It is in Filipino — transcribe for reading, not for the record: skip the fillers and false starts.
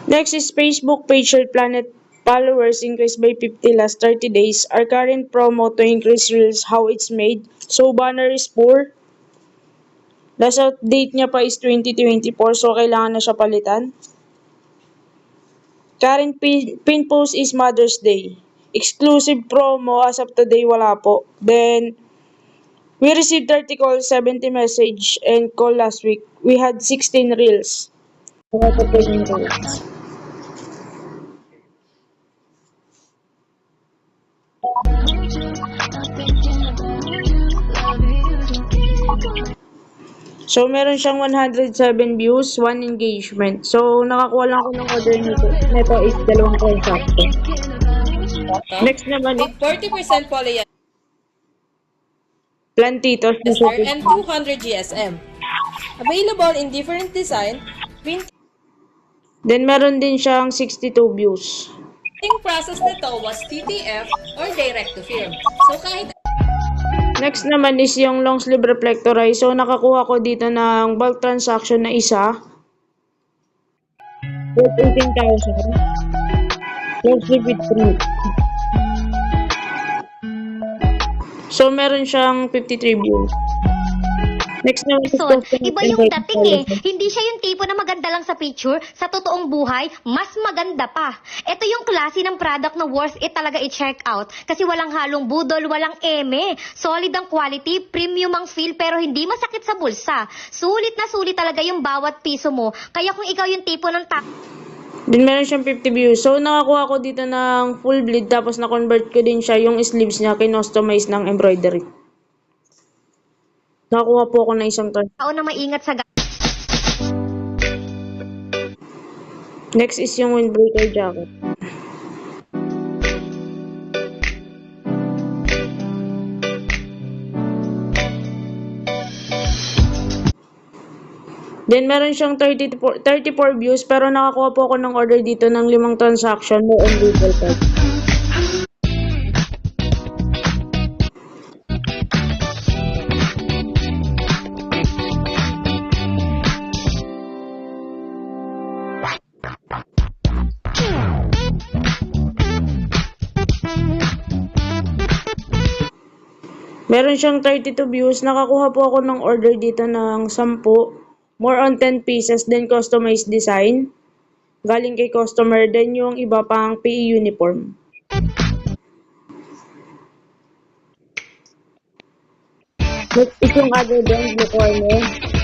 Next is Facebook page Shared Planet followers increased by 50 last 30 days. Our current promo to increase reels how it's made. So banner is 4. Last update niya pa is 2024 so kailangan na siya palitan. Current pin post is Mother's Day. Exclusive promo as of today wala po. Then we received 30 calls, 70 message and call last week. We had 16 reels. Wala po yung reels. So, meron siyang 107 views, 1 engagement. So, nakakuha lang ako ng order nito. Neto is 2 transaction. Next naman is 40% polyester Plantitos. and 200 GSM. Available in different design. Then, meron din siyang 62 views. Printing process nito was TTF or direct to film. So, kahit Next naman is yung long sleeve reflectorize. So, nakakuha ko dito ng bulk transaction na isa. Worth 18,000. Long sleeve with 3. So, meron siyang 53 views. Next naman is Iba yung dating eh. Hindi siya yung tipo na maganda lang sa picture. Sa totoong buhay, mas maganda pa. Ito yung klase ng product na worth it talaga i-check out. Kasi walang halong budol, walang eme. Solid ang quality, premium ang feel, pero hindi masakit sa bulsa. Sulit na sulit talaga yung bawat piso mo. Kaya kung ikaw yung tipo ng Then, meron siyang 50 views. So, nakakuha ko dito ng full bleed. Tapos, na-convert ko din siya. Yung sleeves niya, kinostomize ng embroidery. Nakakuha po ako ng isang ton. tao na maingat sa Next is yung windbreaker jacket. Then, meron siyang 34 views, pero nakakuha po ako ng order dito ng 5 transaction mo on Google Card. Meron siyang 32 views. Nakakuha po ako ng order dito ng 10. More on 10 pieces, then customized design. Galing kay customer, then yung iba pang PE uniform. Next is yung other brand, Blue Corner.